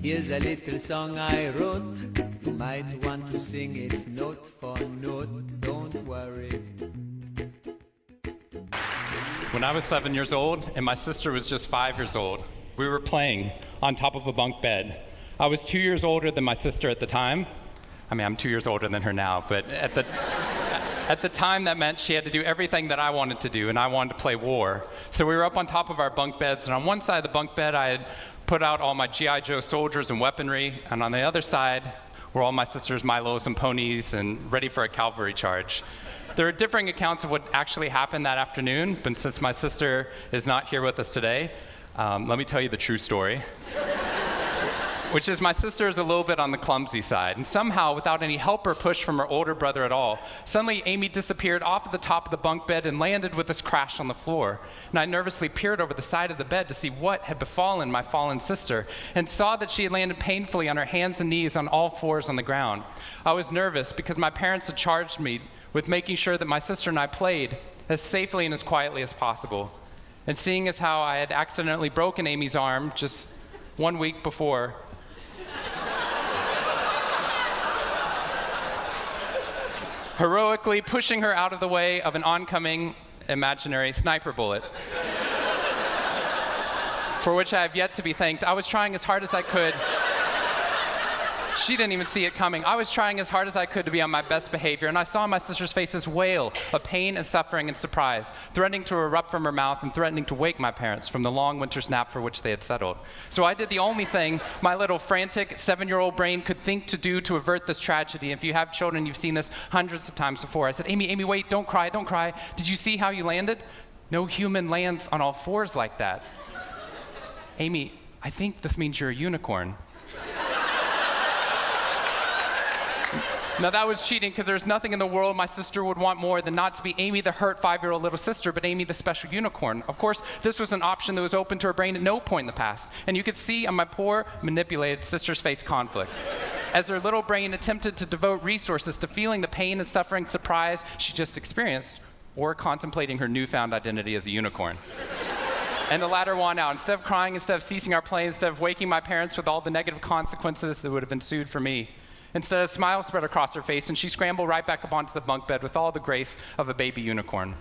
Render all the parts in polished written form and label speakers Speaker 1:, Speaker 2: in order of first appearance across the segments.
Speaker 1: Here's a little song I wrote. You might want to sing it note for note. Don't worry.
Speaker 2: When I was 7 years old and my sister was just 5 years old, we were playing on top of a bunk bed. I was 2 years older than my sister at the time. I mean, I'm 2 years older than her now, but at the time that meant she had to do everything that I wanted to do, and I wanted to play war. So we were up on top of our bunk beds, and on one side of the bunk bed I had put out all my G.I. Joe soldiers and weaponry, and on the other side were all my sister's Milos and ponies and ready for a cavalry charge. There are differing accounts of what actually happened that afternoon, but since my sister is not here with us today, let me tell you the true story. Which is my sister is a little bit on the clumsy side, and somehow, without any help or push from her older brother at all, suddenly Amy disappeared off of the top of the bunk bed and landed with this crash on the floor. And I nervously peered over the side of the bed to see what had befallen my fallen sister, and saw that she had landed painfully on her hands and knees on all fours on the ground. I was nervous because my parents had charged me with making sure that my sister and I played as safely and as quietly as possible. And seeing as how I had accidentally broken Amy's arm just 1 week before, heroically pushing her out of the way of an oncoming imaginary sniper bullet, for which I have yet to be thanked. I was trying as hard as I could. She didn't even see it coming. I was trying as hard as I could to be on my best behavior, and I saw my sister's face this wail of pain and suffering and surprise, threatening to erupt from her mouth and threatening to wake my parents from the long winter's nap for which they had settled. So I did the only thing my little frantic 7-year-old brain could think to do to avert this tragedy. If you have children, you've seen this hundreds of times before. I said, Amy, wait, don't cry, don't cry. Did you see how you landed? No human lands on all fours like that. Amy, I think this means you're a unicorn. Now that was cheating, because there's nothing in the world my sister would want more than not to be Amy the hurt 5-year-old little sister, but Amy the special unicorn. Of course, this was an option that was open to her brain at no point in the past, and you could see on my poor, manipulated sister's face conflict, as her little brain attempted to devote resources to feeling the pain and suffering surprise she just experienced, or contemplating her newfound identity as a unicorn. And the latter won out. Instead of crying, instead of ceasing our play, instead of waking my parents with all the negative consequences that would have ensued for me, instead, a smile spread across her face, and she scrambled right back up onto the bunk bed with all the grace of a baby unicorn.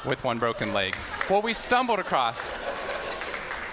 Speaker 2: With one broken leg. What we stumbled across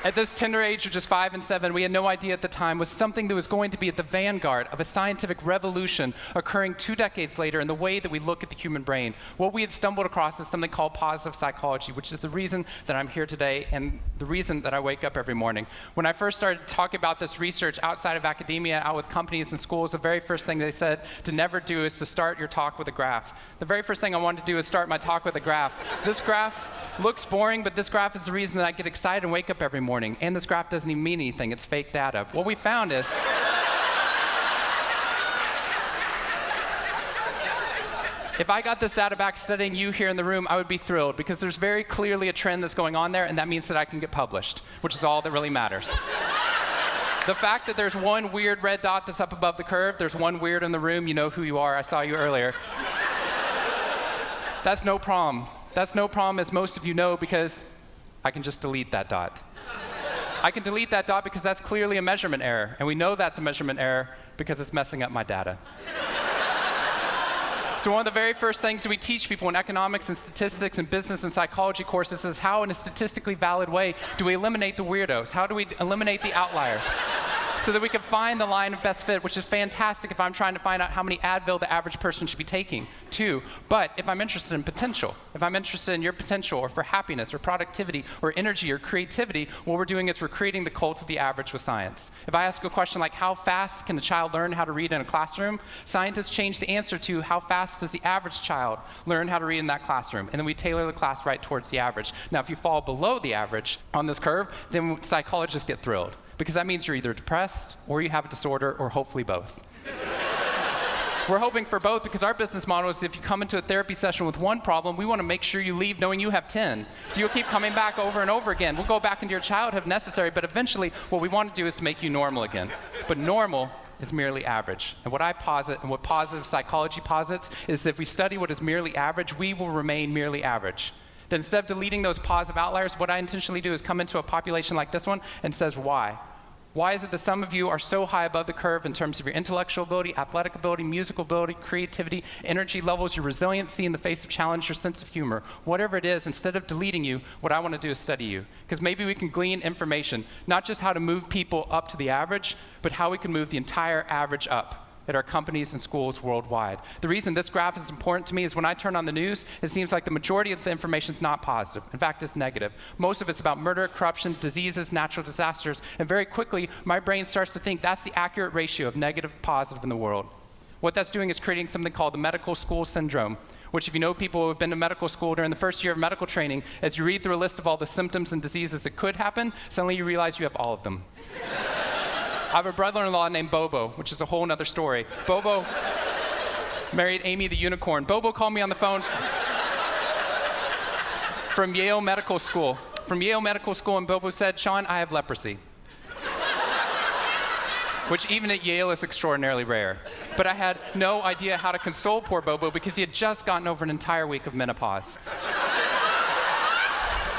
Speaker 2: at this tender age of just 5 and 7, we had no idea at the time, was something that was going to be at the vanguard of a scientific revolution occurring 2 decades later in the way that we look at the human brain. What we had stumbled across is something called positive psychology, which is the reason that I'm here today and the reason that I wake up every morning. When I first started talking about this research outside of academia, out with companies and schools, the very first thing they said to never do is to start your talk with a graph. The very first thing I wanted to do is start my talk with a graph. This graph looks boring, but this graph is the reason that I get excited and wake up every morning. And this graph doesn't even mean anything. It's fake data. What we found is if I got this data back studying you here in the room, I would be thrilled, because there's very clearly a trend that's going on there, and that means that I can get published, which is all that really matters. The fact that there's one weird red dot that's up above the curve, there's one weird in the room, you know who you are, I saw you earlier. That's no problem. That's no problem, as most of you know, because I can just delete that dot. I can delete that dot because that's clearly a measurement error, and we know that's a measurement error because it's messing up my data. So one of the very first things that we teach people in economics and statistics and business and psychology courses is how, in a statistically valid way, do we eliminate the weirdos? How do we eliminate the outliers? So that we can find the line of best fit, which is fantastic if I'm trying to find out how many Advil the average person should be taking, too. But if I'm interested in potential, if I'm interested in your potential, or for happiness, or productivity, or energy, or creativity, what we're doing is we're creating the cult of the average with science. If I ask a question like, how fast can a child learn how to read in a classroom? Scientists change the answer to, how fast does the average child learn how to read in that classroom? And then we tailor the class right towards the average. Now, if you fall below the average on this curve, then psychologists get thrilled. because that means you're either depressed or you have a disorder or hopefully both. We're hoping for both because our business model is if you come into a therapy session with one problem, we want to make sure you leave knowing you have 10. So you'll keep coming back over and over again. We'll go back into your childhood if necessary, but eventually what we want to do is to make you normal again. But normal is merely average. And what I posit and what positive psychology posits is that if we study what is merely average, we will remain merely average. Then instead of deleting those positive outliers, what I intentionally do is come into a population like this one and says why. Why is it that some of you are so high above the curve in terms of your intellectual ability, athletic ability, musical ability, creativity, energy levels, your resiliency in the face of challenge, your sense of humor? Whatever it is, instead of deleting you, what I want to do is study you. Because maybe we can glean information, not just how to move people up to the average, but how we can move the entire average up at our companies and schools worldwide. The reason this graph is important to me is when I turn on the news, it seems like the majority of the information is not positive. In fact, it's negative. Most of it's about murder, corruption, diseases, natural disasters, and very quickly, my brain starts to think that's the accurate ratio of negative to positive in the world. What that's doing is creating something called the medical school syndrome, which if you know people who have been to medical school during the first year of medical training, as you read through a list of all the symptoms and diseases that could happen, suddenly you realize you have all of them. I have a brother-in-law named Bobo, which is a whole other story. Bobo married Amy the unicorn. Bobo called me on the phone from Yale Medical School. And Bobo said, "Shawn, I have leprosy." Which even at Yale is extraordinarily rare. But I had no idea how to console poor Bobo because he had just gotten over an entire week of menopause.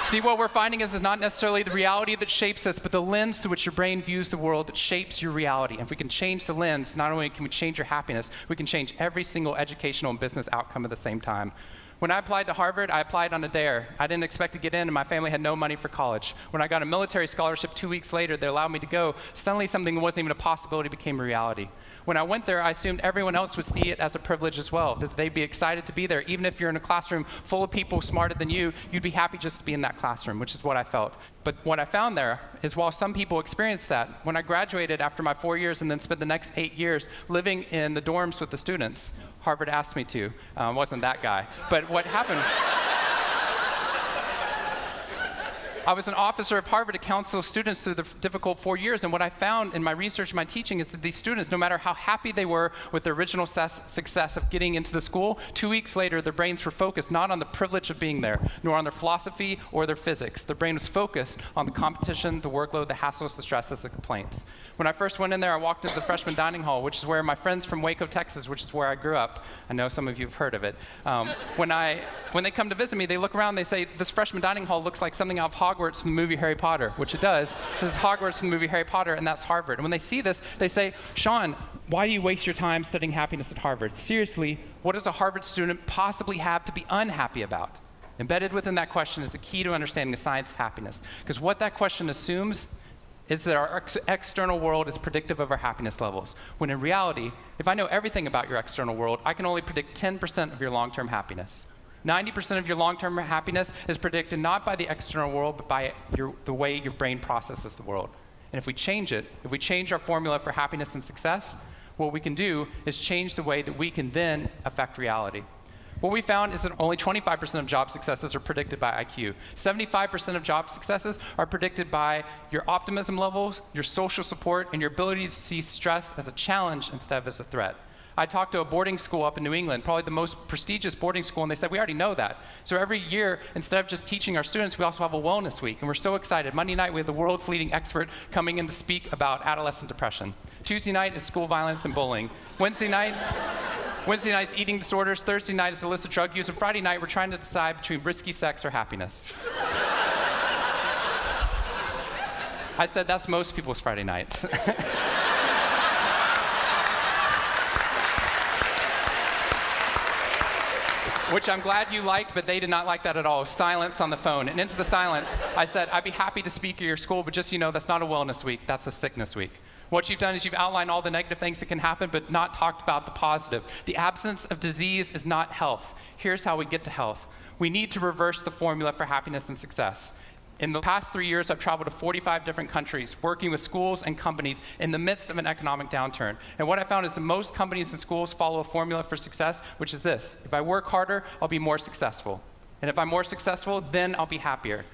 Speaker 2: See, what we're finding is it's not necessarily the reality that shapes us, but the lens through which your brain views the world that shapes your reality. And if we can change the lens, not only can we change your happiness, we can change every single educational and business outcome at the same time. When I applied to Harvard, I applied on a dare. I didn't expect to get in, and my family had no money for college. When I got a military scholarship 2 weeks later that allowed me to go, suddenly something that wasn't even a possibility became a reality. When I went there, I assumed everyone else would see it as a privilege as well, that they'd be excited to be there. Even if you're in a classroom full of people smarter than you, you'd be happy just to be in that classroom, which is what I felt. But what I found there is while some people experienced that, when I graduated after my 4 years and then spent the next 8 years living in the dorms with the students, Harvard asked me to. Wasn't that guy. But what happened, I was an officer of Harvard to counsel students through the difficult 4 years, and what I found in my research and my teaching is that these students, no matter how happy they were with their original success of getting into the school, 2 weeks later their brains were focused not on the privilege of being there, nor on their philosophy or their physics. Their brain was focused on the competition, the workload, the hassles, the stresses, the complaints. When I first went in there, I walked into the freshman dining hall, which is where my friends from Waco, Texas, which is where I grew up, I know some of you have heard of it. When they come to visit me, they look around, they say, "This freshman dining hall looks like something out of Hogwarts from the movie Harry Potter," which it does. This is Hogwarts from the movie Harry Potter, and that's Harvard. And when they see this, they say, "Shawn, why do you waste your time studying happiness at Harvard? Seriously, what does a Harvard student possibly have to be unhappy about?" Embedded within that question is the key to understanding the science of happiness. Because what that question assumes is that our external world is predictive of our happiness levels. When in reality, if I know everything about your external world, I can only predict 10% of your long-term happiness. 90% of your long-term happiness is predicted not by the external world, but by the way your brain processes the world. And if we change it, if we change our formula for happiness and success, what we can do is change the way that we can then affect reality. What we found is that only 25% of job successes are predicted by IQ. 75% of job successes are predicted by your optimism levels, your social support, and your ability to see stress as a challenge instead of as a threat. I talked to a boarding school up in New England, probably the most prestigious boarding school, and they said, "We already know that." So every year, instead of just teaching our students, we also have a wellness week, and we're so excited. Monday night, we have the world's leading expert coming in to speak about adolescent depression. Tuesday night is school violence and bullying. Wednesday night's eating disorders. Thursday night is illicit drug use. And Friday night, we're trying to decide between risky sex or happiness. I said, that's most people's Friday nights. Which I'm glad you liked, but they did not like that at all. Silence on the phone. And into the silence, I said, "I'd be happy to speak at your school, but just so you know, that's not a wellness week, that's a sickness week." What you've done is you've outlined all the negative things that can happen, but not talked about the positive. The absence of disease is not health. Here's how we get to health. We need to reverse the formula for happiness and success. In the past 3 years, I've traveled to 45 different countries, working with schools and companies in the midst of an economic downturn. And what I found is that most companies and schools follow a formula for success, which is this: if I work harder, I'll be more successful. And if I'm more successful, then I'll be happier.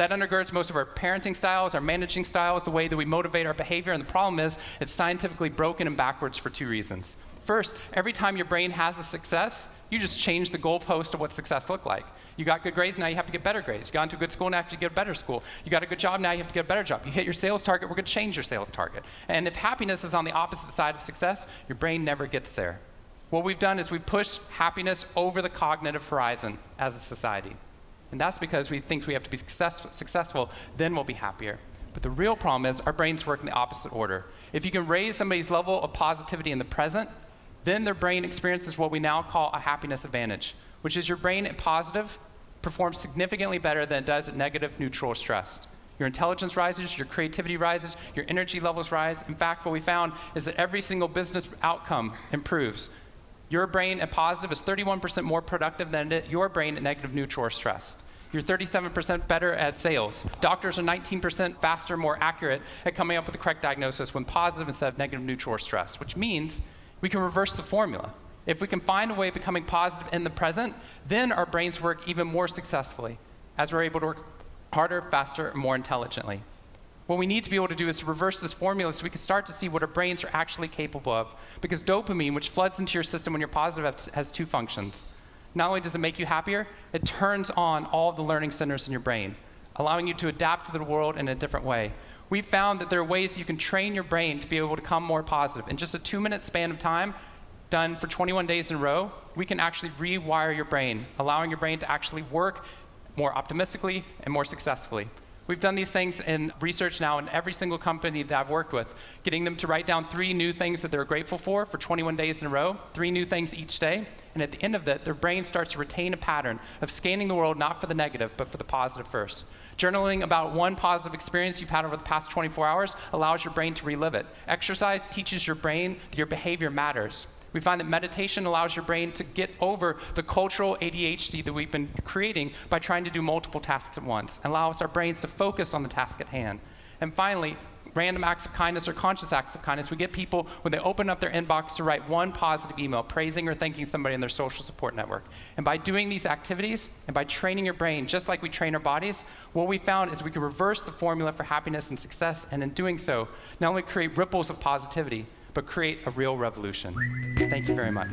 Speaker 2: That undergirds most of our parenting styles, our managing styles, the way that we motivate our behavior. And the problem is it's scientifically broken and backwards for two reasons. First, every time your brain has a success, you just change the goalpost of what success looked like. You got good grades, now you have to get better grades. You got into a good school, now you have to get a better school. You got a good job, now you have to get a better job. You hit your sales target, we're going to change your sales target. And if happiness is on the opposite side of success, your brain never gets there. What we've done is we've pushed happiness over the cognitive horizon as a society. And that's because we think we have to be successful, then we'll be happier. But the real problem is our brains work in the opposite order. If you can raise somebody's level of positivity in the present, then their brain experiences what we now call a happiness advantage, which is your brain at positive performs significantly better than it does at negative, neutral, or stressed. Your intelligence rises, your creativity rises, your energy levels rise. In fact, what we found is that every single business outcome improves. Your brain at positive is 31% more productive than your brain at negative, neutral, or stressed. You're 37% better at sales. Doctors are 19% faster, more accurate at coming up with the correct diagnosis when positive instead of negative, neutral, or stressed, which means we can reverse the formula. If we can find a way of becoming positive in the present, then our brains work even more successfully as we're able to work harder, faster, and more intelligently. What we need to be able to do is to reverse this formula so we can start to see what our brains are actually capable of. Because dopamine, which floods into your system when you're positive, has two functions. Not only does it make you happier, it turns on all the learning centers in your brain, allowing you to adapt to the world in a different way. We've found that there are ways that you can train your brain to be able to become more positive. In just a 2-minute span of time, done for 21 days in a row, we can actually rewire your brain, allowing your brain to actually work more optimistically and more successfully. We've done these things in research now in every single company that I've worked with, getting them to write down 3 new things that they're grateful for 21 days in a row, 3 new things each day. And at the end of that, their brain starts to retain a pattern of scanning the world not for the negative, but for the positive first. Journaling about one positive experience you've had over the past 24 hours allows your brain to relive it. Exercise teaches your brain that your behavior matters. We find that meditation allows your brain to get over the cultural ADHD that we've been creating by trying to do multiple tasks at once, and allows our brains to focus on the task at hand. And finally, random acts of kindness or conscious acts of kindness. We get people, when they open up their inbox, to write one positive email praising or thanking somebody in their social support network. And by doing these activities and by training your brain, just like we train our bodies, what we found is we can reverse the formula for happiness and success, and in doing so, not only create ripples of positivity, but create a real revolution. Thank you very much.